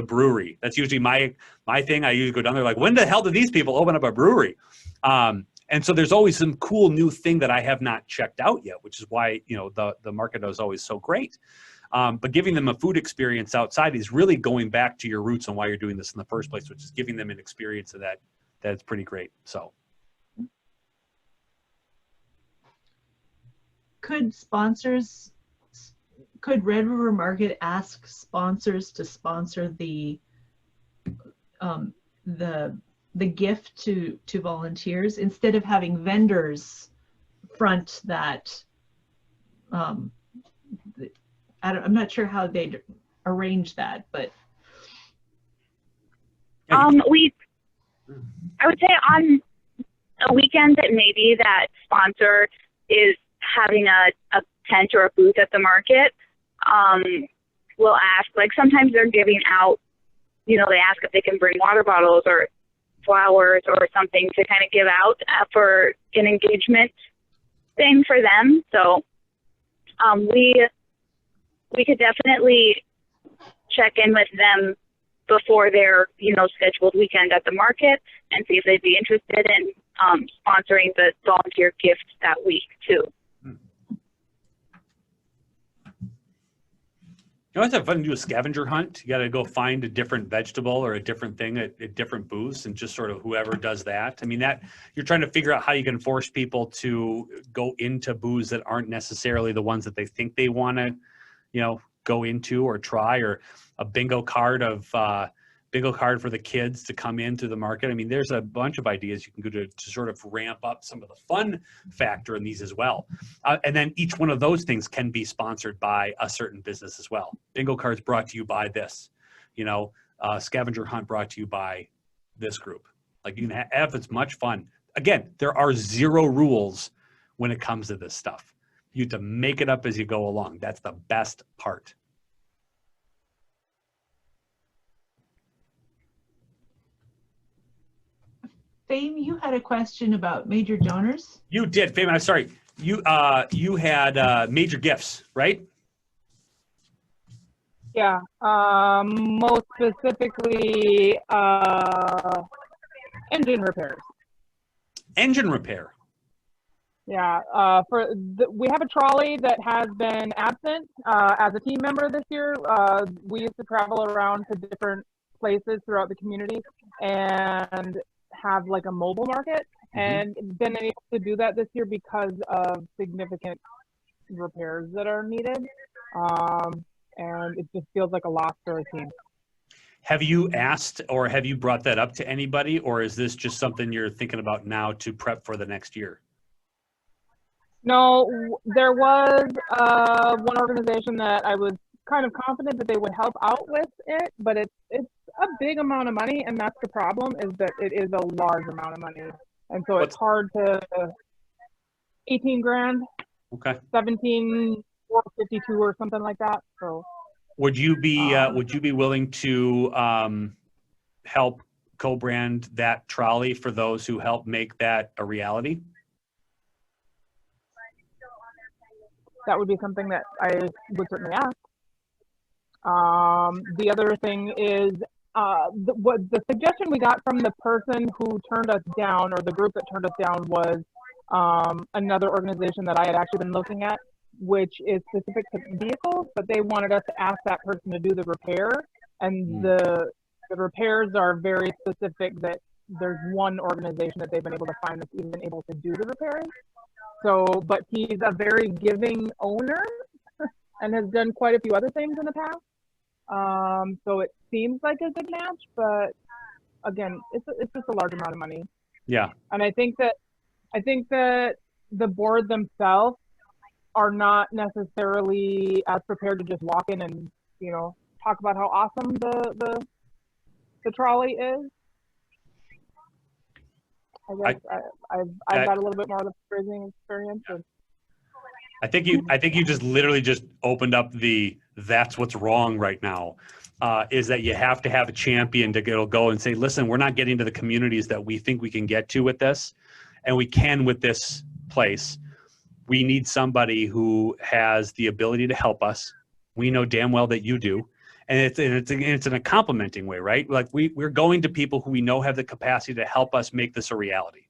brewery. That's usually my thing. I usually go down there like, when the hell did these people open up a brewery? And so there's always some cool new thing that I have not checked out yet, which is why, the market is always so great. But giving them a food experience outside is really going back to your roots and why you're doing this in the first place, which is giving them an experience of that. That's pretty great. So. Could Red River Market ask sponsors to sponsor the gift to volunteers instead of having vendors front that? I'm not sure how they'd arrange that, but I would say on a weekend that maybe that sponsor is having a tent or a booth at the market, we'll ask, like, sometimes they're giving out, they ask if they can bring water bottles or flowers or something to kind of give out for an engagement thing for them. So we could definitely check in with them before their, scheduled weekend at the market and see if they'd be interested in sponsoring the volunteer gift that week too. You always have fun to do a scavenger hunt. You got to go find a different vegetable or a different thing at different booths, and just sort of whoever does that. I mean, that you're trying to figure out how you can force people to go into booths that aren't necessarily the ones that they think they want to, go into or try, or a bingo card for the kids to come into the market. I mean, there's a bunch of ideas you can go to sort of ramp up some of the fun factor in these as well. And then each one of those things can be sponsored by a certain business as well. Bingo cards brought to you by this, scavenger hunt brought to you by this group. Like, you can have as much fun. Again, there are zero rules when it comes to this stuff. You have to make it up as you go along. That's the best part. Fame, you had a question about major donors? You did, Fame. I'm sorry. You had major gifts, right? Yeah. Most specifically, engine repairs. Engine repair. Yeah. We have a trolley that has been absent as a team member this year. We used to travel around to different places throughout the community and have like a mobile market, and been able to do that this year because of significant repairs that are needed. And it just feels like a loss for a team. Have you asked or have you brought that up to anybody, or is this just something you're thinking about now to prep for the next year? No, there was one organization that I was kind of confident that they would help out with it, but it's a big amount of money, and that's the problem, is that it is a large amount of money, and so it's hard to 18 grand. Okay. 17,452 or something like that. So would you be willing to help co-brand that trolley for those who help make that a reality? That would be something that I would certainly ask. The other thing is the suggestion we got from the person who turned us down, or the group that turned us down, was another organization that I had actually been looking at, which is specific to vehicles, but they wanted us to ask that person to do the repair, and the repairs are very specific, that there's one organization that they've been able to find that's even able to do the repairs. So, but he's a very giving owner and has done quite a few other things in the past. So it seems like a good match, but again, it's just a large amount of money. Yeah. And I think that the board themselves are not necessarily as prepared to just walk in and, you know, talk about how awesome the trolley is. I guess I've got a little bit more of the fundraising experience. I think you just literally just opened up that's what's wrong right now, is that you have to have a champion to go and say, listen, we're not getting to the communities that we think we can get to with this, and we can with this place. We need somebody who has the ability to help us. We know damn well that you do. And it's in a complimenting way, right? Like we're going to people who we know have the capacity to help us make this a reality.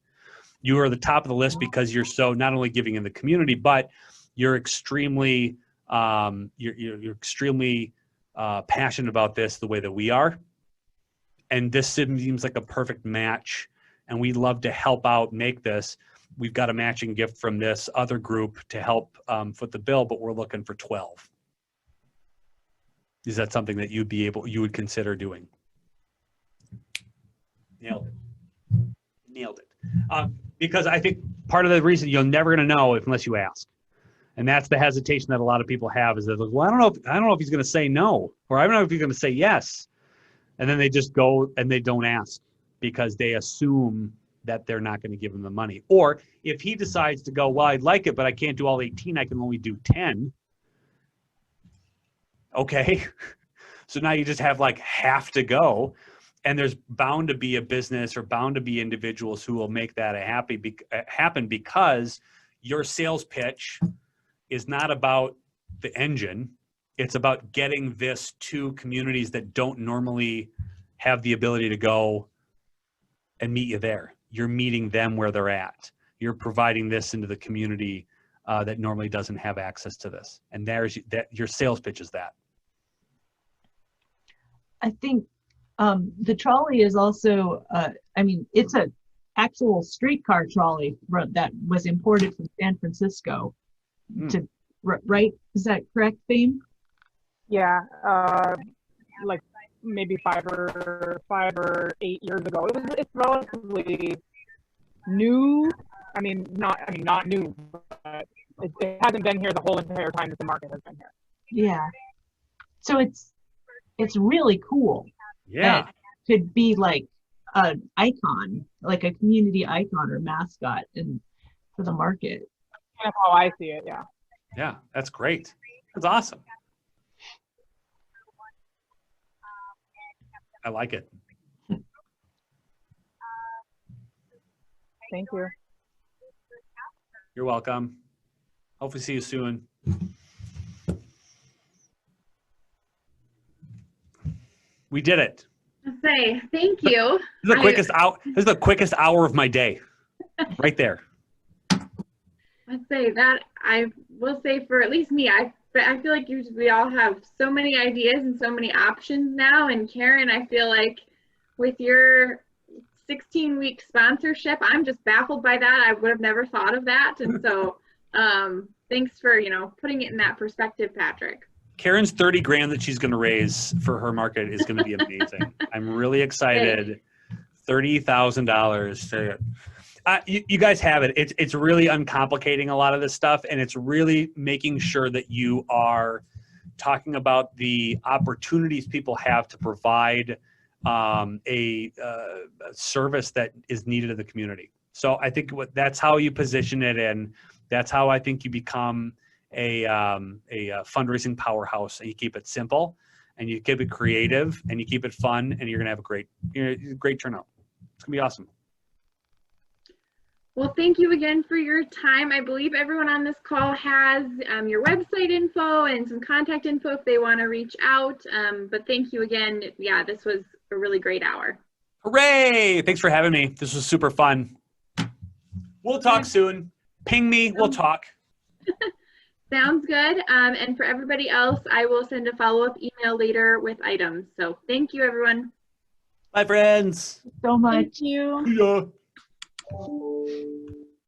You are the top of the list because you're so not only giving in the community, but you're extremely you're extremely passionate about this the way that we are. And this seems like a perfect match. And we'd love to help out make this. We've got a matching gift from this other group to help foot the bill, but we're looking for 12. Is that something that you would consider doing? Nailed it. Because I think part of the reason you're never going to know unless you ask. And that's the hesitation that a lot of people have, is that, well, I don't know if he's going to say no, or I don't know if he's going to say yes. And then they just go and they don't ask because they assume that they're not going to give him the money. Or if he decides to go, well, I'd like it, but I can't do all 18, I can only do 10. Okay. So now you just have like half to go, and there's bound to be a business or bound to be individuals who will make that happen, because your sales pitch is not about the engine. It's about getting this to communities that don't normally have the ability to go and meet you there. You're meeting them where they're at. You're providing this into the community that normally doesn't have access to this. And your sales pitch is that. I think the trolley is also, it's an actual streetcar trolley that was imported from San Francisco. Right? Is that correct, Fame? Yeah, like maybe 5 or 8 years ago. It's relatively new. Not new, but it hasn't been here the whole entire time that the market has been here. Yeah. So it's really cool. Yeah. It could be like an icon, like a community icon or mascot for the market. That's how I see it, yeah. Yeah, that's great. That's awesome. I like it. Thank you. You're welcome. Hopefully see you soon. We did it. Say thank you. This is the quickest hour of my day. Right there. I'd say that I will say for at least me, I feel like we all have so many ideas and so many options now. And Karen, I feel like with your 16-week sponsorship, I'm just baffled by that. I would have never thought of that. And so thanks for, putting it in that perspective, Patrick. Karen's 30 grand that she's going to raise for her market is going to be amazing. I'm really excited. $30,000. You guys have it. It's really uncomplicating a lot of this stuff, and it's really making sure that you are talking about the opportunities people have to provide a service that is needed in the community. So I think that's how you position it, and that's how I think you become a fundraising powerhouse, and you keep it simple. and you keep it creative and you keep it fun, and you're going to have a great turnout. It's going to be awesome. Well, thank you again for your time. I believe everyone on this call has your website info and some contact info if they want to reach out. But thank you again. Yeah, this was a really great hour. Hooray! Thanks for having me. This was super fun. We'll talk soon. Ping me. We'll talk. Sounds good. And for everybody else, I will send a follow-up email later with items. So thank you, everyone. Bye, friends. So much. Thank you. Yeah.